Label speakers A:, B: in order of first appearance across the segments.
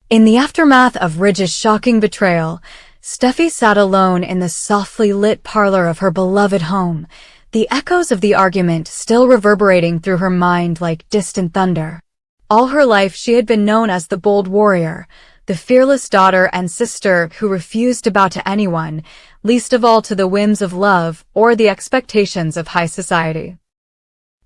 A: In the aftermath of Ridge's shocking betrayal, Steffi sat alone in the softly lit parlor of her beloved home, the echoes of the argument still reverberating through her mind like distant thunder. All her life she had been known as the bold warrior, the fearless daughter and sister who refused to bow to anyone, least of all to the whims of love or the expectations of high society.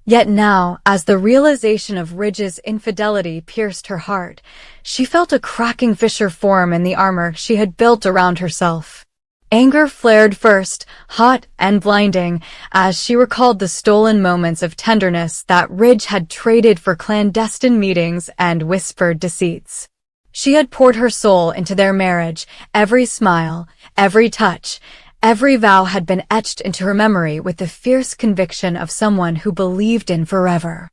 A: Yet now, as the realization of Ridge's infidelity pierced her heart, she felt a cracking fissure form in the armor she had built around herself. Anger flared first, hot and blinding, as she recalled the stolen moments of tenderness that Ridge had traded for clandestine meetings and whispered deceits. She had poured her soul into their marriage, every smile, every touch, every vow had been etched into her memory with the fierce conviction of someone who believed in forever.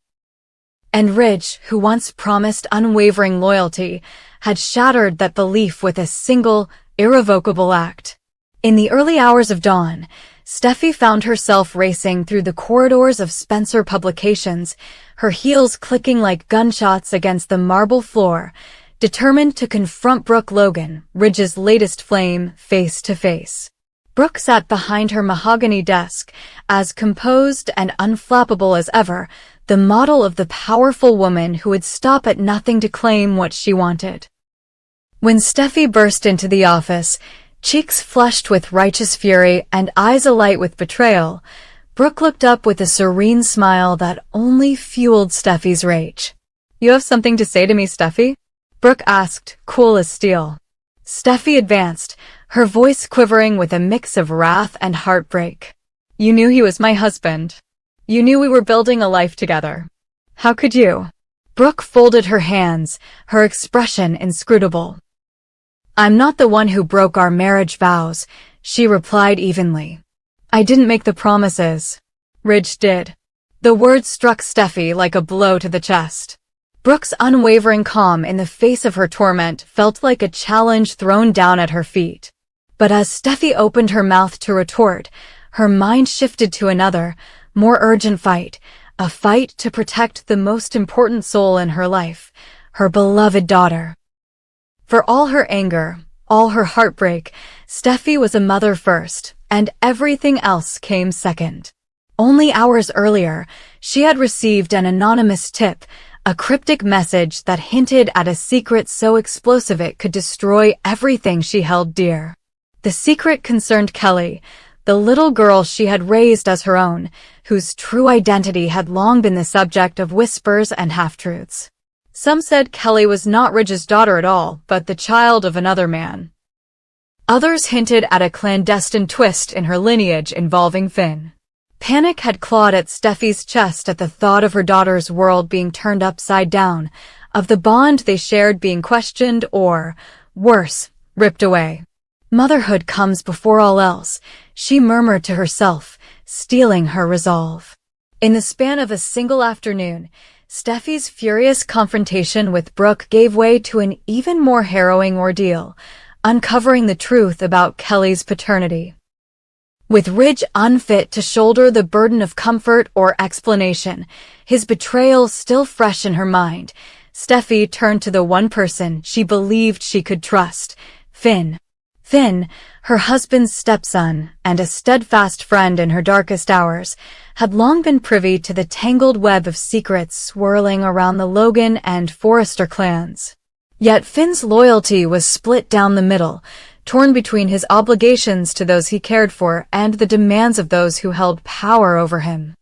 A: And Ridge, who once promised unwavering loyalty, had shattered that belief with a single, irrevocable act. In the early hours of dawn, Steffi found herself racing through the corridors of Spencer Publications, her heels clicking like gunshots against the marble floor, determined to confront Brooke Logan, Ridge's latest flame, face to face. Brooke sat behind her mahogany desk, as composed and unflappable as ever, the model of the powerful woman who would stop at nothing to claim what she wanted. When Steffi burst into the office, cheeks flushed with righteous fury and eyes alight with betrayal, Brooke looked up with a serene smile that only fueled Steffi's rage. "You have something to say to me, Steffi?" Brooke asked, cool as steel. Steffi advanced, her voice quivering with a mix of wrath and heartbreak. "You knew he was my husband. You knew we were building a life together. How could you?" Brooke folded her hands, her expression inscrutable. "I'm not the one who broke our marriage vows," she replied evenly. "I didn't make the promises. Ridge did." The words struck Steffi like a blow to the chest. Brooke's unwavering calm in the face of her torment felt like a challenge thrown down at her feet. But as Steffi opened her mouth to retort, her mind shifted to another, more urgent fight, a fight to protect the most important soul in her life, her beloved daughter. For all her anger, all her heartbreak, Steffi was a mother first, and everything else came second. Only hours earlier, she had received an anonymous tip, a cryptic message that hinted at a secret so explosive it could destroy everything she held dear. The secret concerned Kelly, the little girl she had raised as her own, whose true identity had long been the subject of whispers and half-truths. Some said Kelly was not Ridge's daughter at all, but the child of another man. Others hinted at a clandestine twist in her lineage involving Finn. Panic had clawed at Steffi's chest at the thought of her daughter's world being turned upside down, of the bond they shared being questioned or, worse, ripped away. "Motherhood comes before all else," she murmured to herself, steeling her resolve. In the span of a single afternoon, Steffi's furious confrontation with Brooke gave way to an even more harrowing ordeal, uncovering the truth about Kelly's paternity. With Ridge unfit to shoulder the burden of comfort or explanation, his betrayal still fresh in her mind, Steffi turned to the one person she believed she could trust, Finn. Finn, her husband's stepson and a steadfast friend in her darkest hours, had long been privy to the tangled web of secrets swirling around the Logan and Forrester clans. Yet Finn's loyalty was split down the middle, torn between his obligations to those he cared for and the demands of those who held power over him.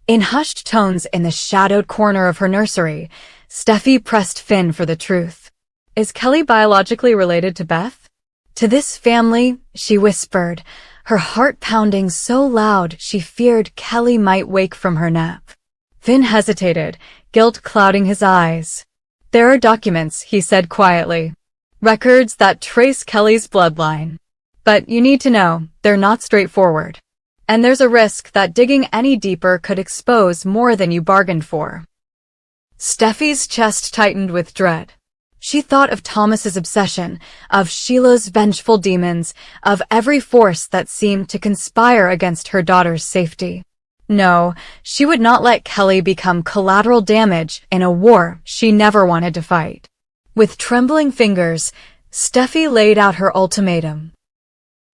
A: In hushed tones in the shadowed corner of her nursery, Steffi pressed Finn for the truth. "Is Kelly biologically related to Beth?" "To this family," she whispered, her heart pounding so loud she feared Kelly might wake from her nap. Finn hesitated, guilt clouding his eyes. "There are documents," he said quietly. "Records that trace Kelly's bloodline. But you need to know, they're not straightforward. And there's a risk that digging any deeper could expose more than you bargained for." Steffi's chest tightened with dread. She thought of Thomas's obsession, of Sheila's vengeful demons, of every force that seemed to conspire against her daughter's safety. No, she would not let Kelly become collateral damage in a war she never wanted to fight. With trembling fingers, Steffi laid out her ultimatum.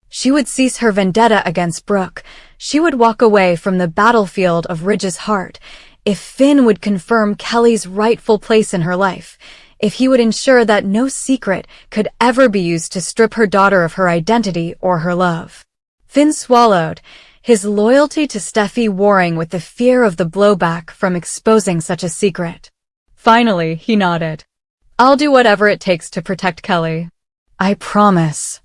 A: She would cease her vendetta against Brooke. She would walk away from the battlefield of Ridge's heart if Finn would confirm Kelly's rightful place in her life, if he would ensure that no secret could ever be used to strip her daughter of her identity or her love. Finn swallowed, his loyalty to Steffi warring with the fear of the blowback from exposing such a secret. Finally, he nodded. I'll do whatever it takes to protect Kelly. I promise.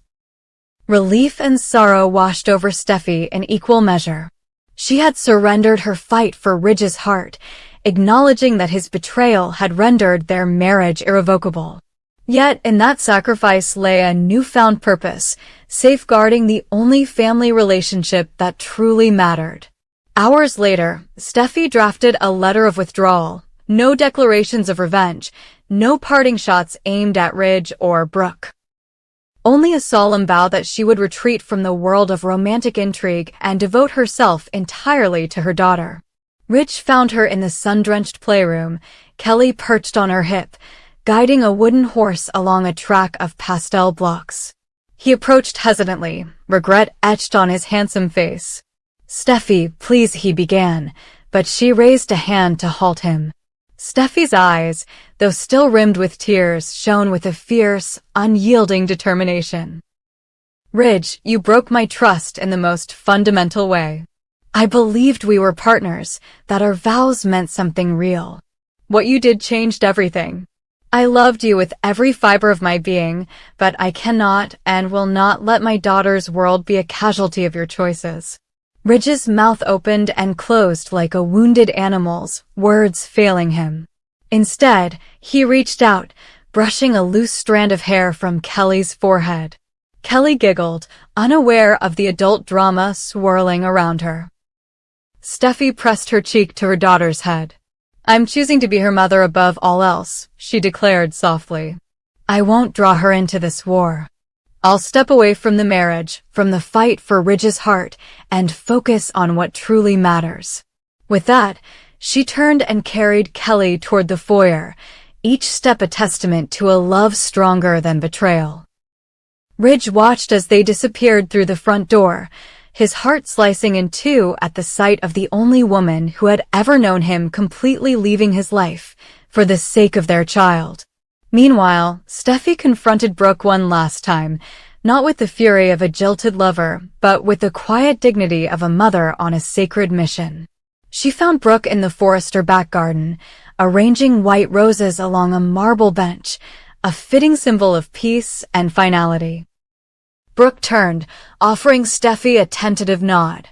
A: Relief and sorrow washed over Steffi in equal measure. She had surrendered her fight for Ridge's heart, acknowledging that his betrayal had rendered their marriage irrevocable. Yet in that sacrifice lay a newfound purpose, safeguarding the only family relationship that truly mattered. Hours later, Steffi drafted a letter of withdrawal. No declarations of revenge, no parting shots aimed at Ridge or Brooke. Only a solemn vow that she would retreat from the world of romantic intrigue and devote herself entirely to her daughter. Ridge found her in the sun-drenched playroom, Kelly perched on her hip, guiding a wooden horse along a track of pastel blocks. He approached hesitantly, regret etched on his handsome face. Steffi, please, he began, but she raised a hand to halt him. Steffi's eyes, though still rimmed with tears, shone with a fierce, unyielding determination. Ridge, you broke my trust in the most fundamental way. I believed we were partners, that our vows meant something real. What you did changed everything. I loved you with every fiber of my being, but I cannot and will not let my daughter's world be a casualty of your choices. Ridge's mouth opened and closed like a wounded animal's, words failing him. Instead, he reached out, brushing a loose strand of hair from Kelly's forehead. Kelly giggled, unaware of the adult drama swirling around her. Steffi pressed her cheek to her daughter's head. I'm choosing to be her mother above all else, she declared softly. I won't draw her into this war. I'll step away from the marriage, from the fight for Ridge's heart, and focus on what truly matters. With that, she turned and carried Kelly toward the foyer, each step a testament to a love stronger than betrayal. Ridge watched as they disappeared through the front door, his heart slicing in two at the sight of the only woman who had ever known him completely leaving his life, for the sake of their child. Meanwhile, Steffi confronted Brooke one last time, not with the fury of a jilted lover, but with the quiet dignity of a mother on a sacred mission. She found Brooke in the Forrester back garden, arranging white roses along a marble bench, a fitting symbol of peace and finality. Brooke turned, offering Steffi a tentative nod.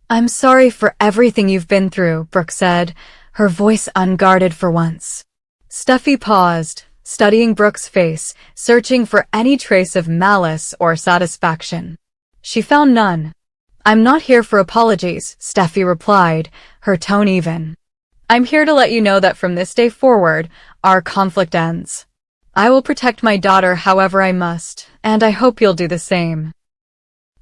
A: I'm sorry for everything you've been through, Brooke said, her voice unguarded for once. Steffi paused, studying Brooke's face, searching for any trace of malice or satisfaction. She found none. I'm not here for apologies, Steffi replied, her tone even. I'm here to let you know that from this day forward, our conflict ends. I will protect my daughter however I must, and I hope you'll do the same.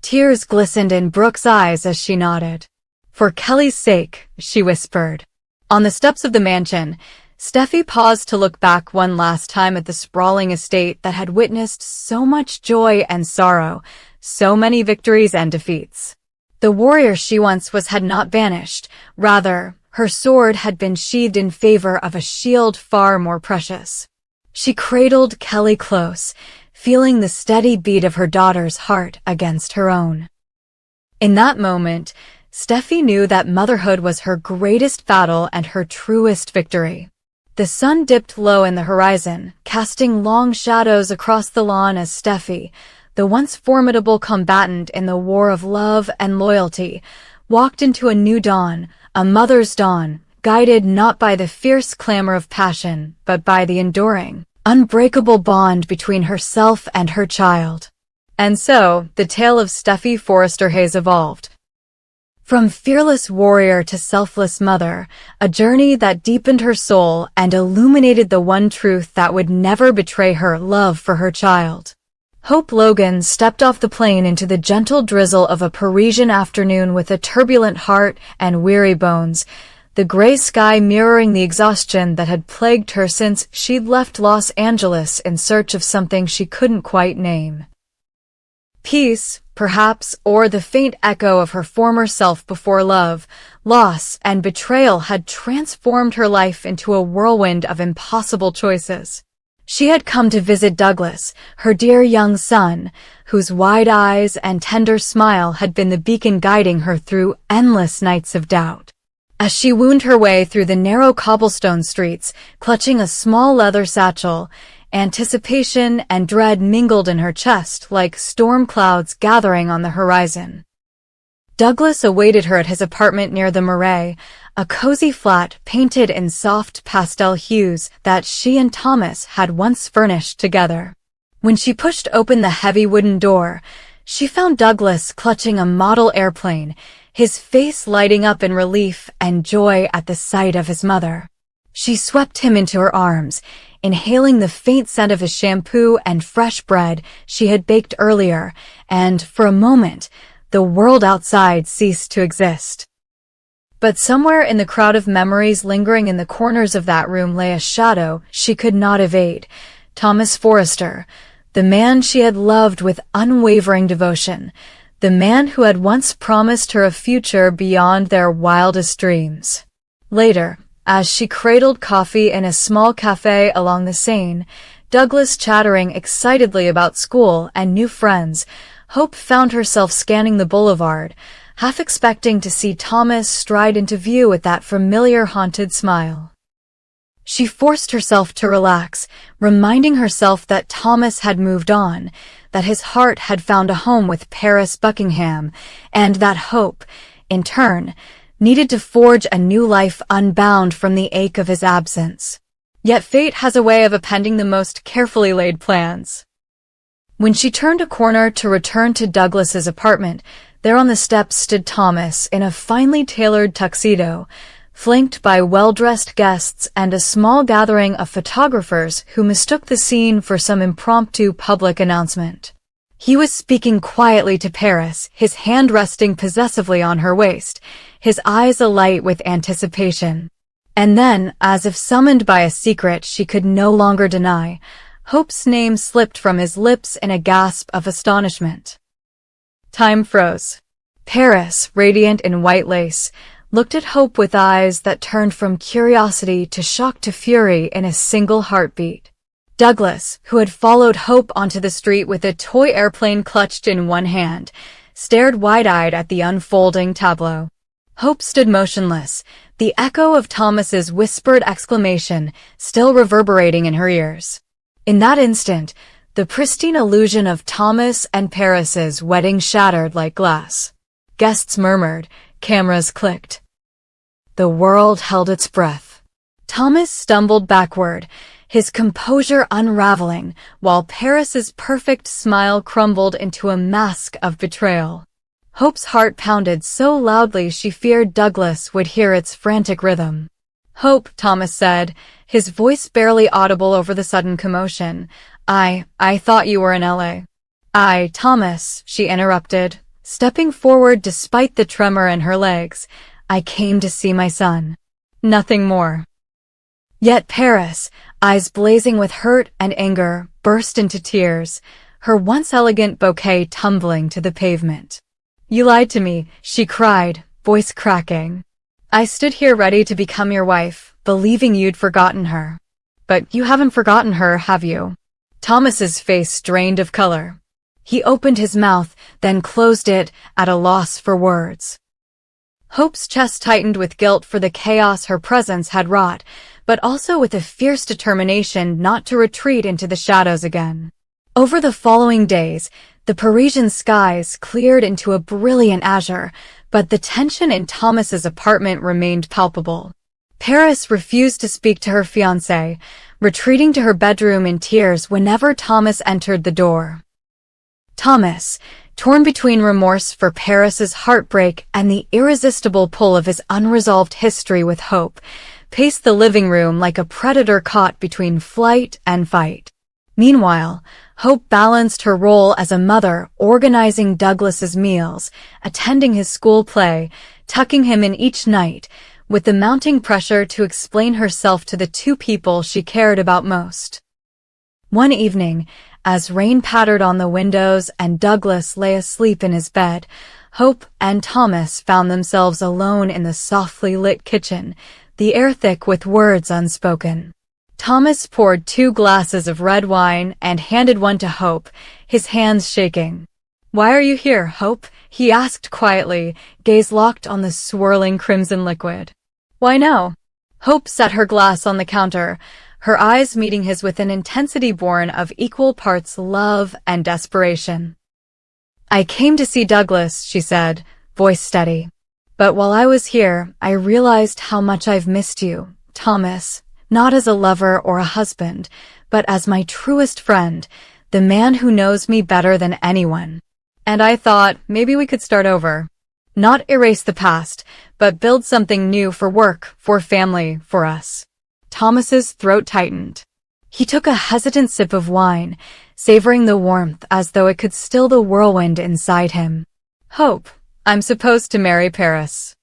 A: Tears glistened in Brooke's eyes as she nodded. For Kelly's sake, she whispered. On the steps of the mansion, Steffi paused to look back one last time at the sprawling estate that had witnessed so much joy and sorrow, so many victories and defeats. The warrior she once was had not vanished. Rather, her sword had been sheathed in favor of a shield far more precious. She cradled Kelly close, feeling the steady beat of her daughter's heart against her own. In that moment, Steffi knew that motherhood was her greatest battle and her truest victory. The sun dipped low in the horizon, casting long shadows across the lawn as Steffi, the once formidable combatant in the war of love and loyalty, walked into a new dawn, a mother's dawn, guided not by the fierce clamor of passion, but by the enduring, unbreakable bond between herself and her child. And so, the tale of Steffi Forrester Hayes evolved. From fearless warrior to selfless mother, a journey that deepened her soul and illuminated the one truth that would never betray her love for her child. Hope Logan stepped off the plane into the gentle drizzle of a Parisian afternoon with a turbulent heart and weary bones, the the gray sky mirroring the exhaustion that had plagued her since she'd left Los Angeles in search of something she couldn't quite name. Peace, perhaps, or the faint echo of her former self before love, loss, and betrayal had transformed her life into a whirlwind of impossible choices. She had come to visit Douglas, her dear young son, whose wide eyes and tender smile had been the beacon guiding her through endless nights of doubt. As she wound her way through the narrow cobblestone streets, clutching a small leather satchel, anticipation and dread mingled in her chest like storm clouds gathering on the horizon. Douglas awaited her at his apartment near the Marais, a cozy flat painted in soft pastel hues that she and Thomas had once furnished together. When she pushed open the heavy wooden door, she found Douglas clutching a model airplane, his face lighting up in relief and joy at the sight of his mother. She swept him into her arms, inhaling the faint scent of his shampoo and fresh bread she had baked earlier, and, for a moment, the world outside ceased to exist. But somewhere in the crowd of memories lingering in the corners of that room lay a shadow she could not evade. Thomas Forrester, the man she had loved with unwavering devotion, the man who had once promised her a future beyond their wildest dreams. Later, as she cradled coffee in a small cafe along the Seine, Douglas chattering excitedly about school and new friends, Hope found herself scanning the boulevard, half expecting to see Thomas stride into view with that familiar haunted smile. She forced herself to relax, reminding herself that Thomas had moved on, that his heart had found a home with Paris Buckingham, and that Hope, in turn, needed to forge a new life unbound from the ache of his absence. Yet fate has a way of appending the most carefully laid plans. When she turned a corner to return to Douglas's apartment, there on the steps stood Thomas in a finely tailored tuxedo, flanked by well-dressed guests and a small gathering of photographers who mistook the scene for some impromptu public announcement. He was speaking quietly to Paris, his hand resting possessively on her waist, his eyes alight with anticipation. And then, as if summoned by a secret she could no longer deny, Hope's name slipped from his lips in a gasp of astonishment. Time froze. Paris, radiant in white lace, looked at Hope with eyes that turned from curiosity to shock to fury in a single heartbeat. Douglas, who had followed Hope onto the street with a toy airplane clutched in one hand, stared wide-eyed at the unfolding tableau. Hope stood motionless, the echo of Thomas's whispered exclamation still reverberating in her ears. In that instant, the pristine illusion of Thomas and Paris's wedding shattered like glass. Guests murmured, cameras clicked. The world held its breath. Thomas stumbled backward, his composure unraveling, while Paris's perfect smile crumbled into a mask of betrayal. Hope's heart pounded so loudly she feared Douglas would hear its frantic rhythm. "Hope," Thomas said, his voice barely audible over the sudden commotion. I thought you were in L.A." Thomas," she interrupted, stepping forward despite the tremor in her legs. "I came to see my son. Nothing more." Yet Paris, eyes blazing with hurt and anger, burst into tears, her once elegant bouquet tumbling to the pavement. "You lied to me," she cried, voice cracking. "I stood here ready to become your wife, believing you'd forgotten her. But you haven't forgotten her, have you?" Thomas's face drained of color. He opened his mouth, then closed it, at a loss for words. Hope's chest tightened with guilt for the chaos her presence had wrought, but also with a fierce determination not to retreat into the shadows again. Over the following days, the Parisian skies cleared into a brilliant azure, but the tension in Thomas's apartment remained palpable. Paris refused to speak to her fiancé, retreating to her bedroom in tears whenever Thomas entered the door. Thomas, torn between remorse for Paris's heartbreak and the irresistible pull of his unresolved history with Hope, paced the living room like a predator caught between flight and fight. Meanwhile, Hope balanced her role as a mother, organizing Douglas's meals, attending his school play, tucking him in each night, with the mounting pressure to explain herself to the two people she cared about most. One evening, as rain pattered on the windows and Douglas lay asleep in his bed, Hope and Thomas found themselves alone in the softly lit kitchen, the air thick with words unspoken. Thomas poured 2 glasses of red wine and handed one to Hope, his hands shaking. "Why are you here, Hope?" he asked quietly, gaze locked on the swirling crimson liquid. "Why no?" Hope set her glass on the counter, her eyes meeting his with an intensity born of equal parts love and desperation. "I came to see Douglas," she said, voice steady. "But while I was here, I realized how much I've missed you, Thomas, not as a lover or a husband, but as my truest friend, the man who knows me better than anyone. And I thought maybe we could start over. Not erase the past, but build something new for work, for family, for us." Thomas's throat tightened. He took a hesitant sip of wine, savoring the warmth as though it could still the whirlwind inside him. "Hope, I'm supposed to marry Paris.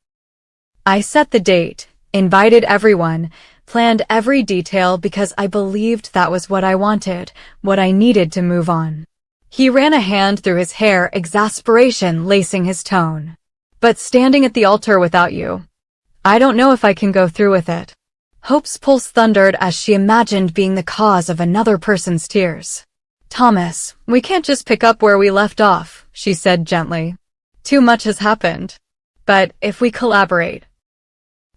A: I set the date, invited everyone, planned every detail because I believed that was what I wanted, what I needed to move on." He ran a hand through his hair, exasperation lacing his tone. "But standing at the altar without you, I don't know if I can go through with it." Hope's pulse thundered as she imagined being the cause of another person's tears. "Thomas, we can't just pick up where we left off," she said gently. "Too much has happened. But if we collaborate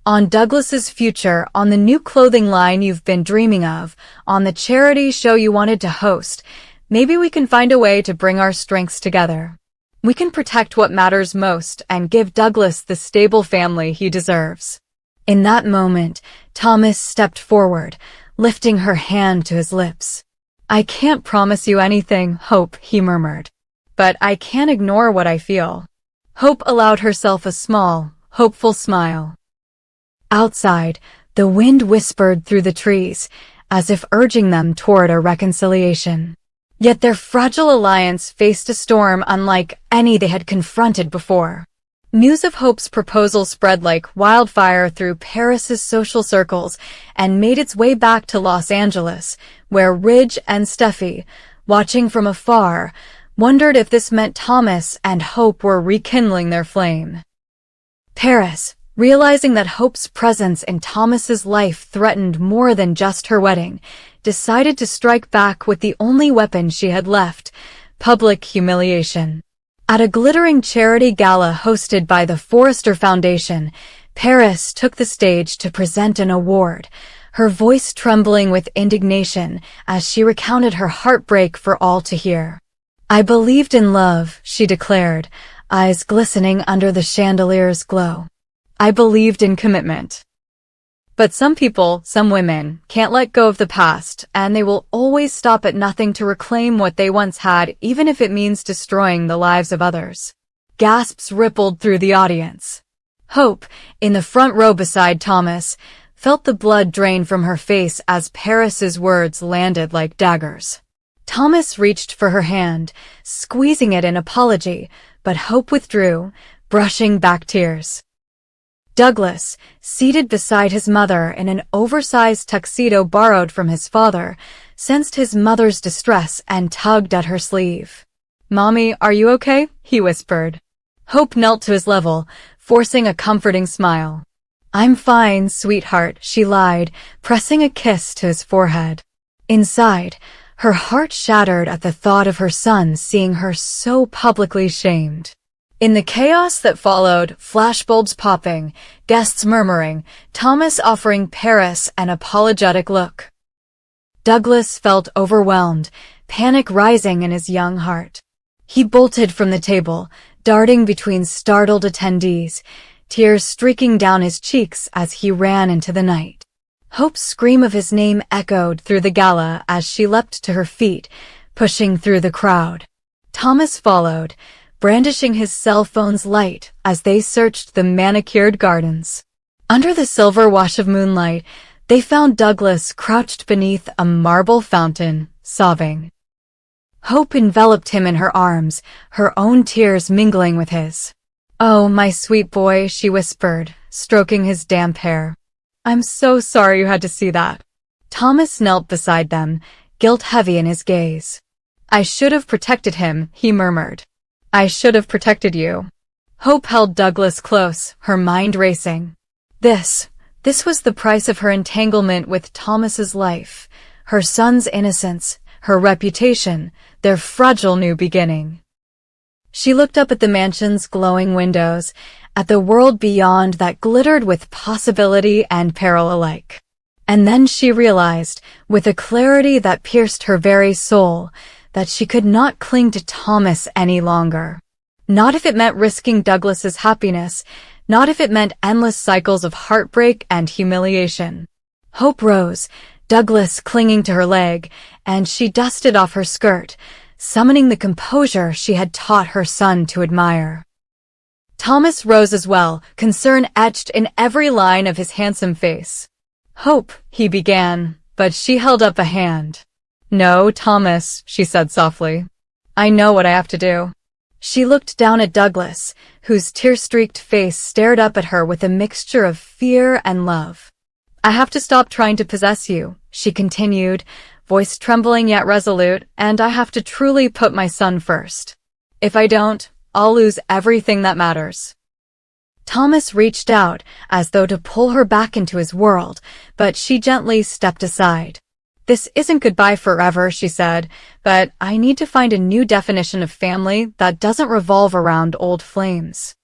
A: on Douglas's future, on the new clothing line you've been dreaming of, on the charity show you wanted to host, maybe we can find a way to bring our strengths together. We can protect what matters most and give Douglas the stable family he deserves." In that moment, Thomas stepped forward, lifting her hand to his lips. "I can't promise you anything, Hope," he murmured. "But I can't ignore what I feel." Hope allowed herself a small, hopeful smile. Outside, the wind whispered through the trees, as if urging them toward a reconciliation. Yet their fragile alliance faced a storm unlike any they had confronted before. News of Hope's proposal spread like wildfire through Paris's social circles and made its way back to Los Angeles, where Ridge and Steffy, watching from afar, wondered if this meant Thomas and Hope were rekindling their flame. Paris, realizing that Hope's presence in Thomas's life threatened more than just her wedding, decided to strike back with the only weapon she had left: public humiliation. At a glittering charity gala hosted by the Forrester Foundation, Paris took the stage to present an award, her voice trembling with indignation as she recounted her heartbreak for all to hear. "I believed in love," she declared, eyes glistening under the chandelier's glow. "I believed in commitment. But some people, some women, can't let go of the past, and they will always stop at nothing to reclaim what they once had, even if it means destroying the lives of others." Gasps rippled through the audience. Hope, in the front row beside Thomas, felt the blood drain from her face as Paris's words landed like daggers. Thomas reached for her hand, squeezing it in apology, but Hope withdrew, brushing back tears. Douglas, seated beside his mother in an oversized tuxedo borrowed from his father, sensed his mother's distress and tugged at her sleeve. "Mommy, are you okay?" he whispered. Hope knelt to his level, forcing a comforting smile. "I'm fine, sweetheart," she lied, pressing a kiss to his forehead. Inside, her heart shattered at the thought of her son seeing her so publicly shamed. In the chaos that followed, flashbulbs popping, guests murmuring, Thomas offering Paris an apologetic look. Douglas felt overwhelmed, panic rising in his young heart. He bolted from the table, darting between startled attendees, tears streaking down his cheeks as he ran into the night. Hope's scream of his name echoed through the gala as she leapt to her feet, pushing through the crowd. Thomas followed, brandishing his cell phone's light as they searched the manicured gardens. Under the silver wash of moonlight, they found Douglas crouched beneath a marble fountain, sobbing. Hope enveloped him in her arms, her own tears mingling with his. "Oh, my sweet boy," she whispered, stroking his damp hair. "I'm so sorry you had to see that." Thomas knelt beside them, guilt heavy in his gaze. "I should have protected him," he murmured. "I should have protected you." Hope held Douglas close, her mind racing. This was the price of her entanglement with Thomas's life, her son's innocence, her reputation, their fragile new beginning. She looked up at the mansion's glowing windows, at the world beyond that glittered with possibility and peril alike. And then she realized, with a clarity that pierced her very soul, that she could not cling to Thomas any longer. Not if it meant risking Douglas's happiness, not if it meant endless cycles of heartbreak and humiliation. Hope rose, Douglas clinging to her leg, and she dusted off her skirt, summoning the composure she had taught her son to admire. Thomas rose as well, concern etched in every line of his handsome face. "Hope," he began, but she held up a hand. "No, Thomas," she said softly. "I know what I have to do." She looked down at Douglas, whose tear-streaked face stared up at her with a mixture of fear and love. "I have to stop trying to possess you," she continued, voice trembling yet resolute, "and I have to truly put my son first. If I don't, I'll lose everything that matters." Thomas reached out, as though to pull her back into his world, but she gently stepped aside. "This isn't goodbye forever," she said, "but I need to find a new definition of family that doesn't revolve around old flames.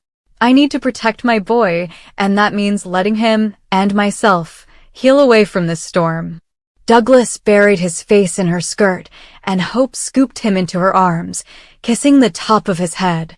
A: I need to protect my boy, and that means letting him, and myself, heal away from this storm." Douglas buried his face in her skirt, and Hope scooped him into her arms, kissing the top of his head.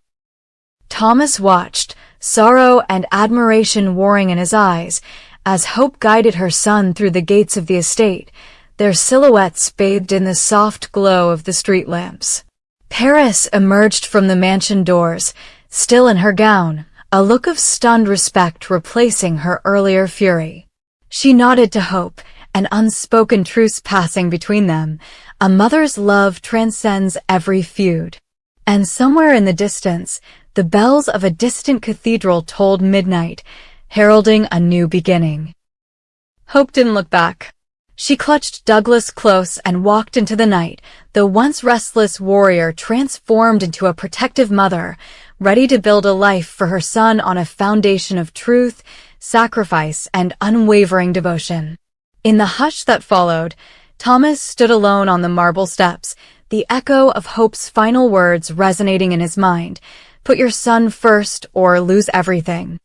A: Thomas watched, sorrow and admiration warring in his eyes, as Hope guided her son through the gates of the estate, their silhouettes bathed in the soft glow of the street lamps. Paris emerged from the mansion doors, still in her gown, a look of stunned respect replacing her earlier fury. She nodded to Hope, an unspoken truce passing between them. A mother's love transcends every feud. And somewhere in the distance, the bells of a distant cathedral tolled midnight, heralding a new beginning. Hope didn't look back. She clutched Douglas close and walked into the night, the once restless warrior transformed into a protective mother, ready to build a life for her son on a foundation of truth, sacrifice, and unwavering devotion. In the hush that followed, Thomas stood alone on the marble steps, the echo of Hope's final words resonating in his mind. "Put your son first or lose everything."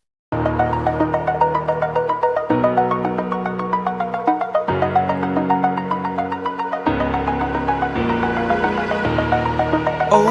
B: Oh.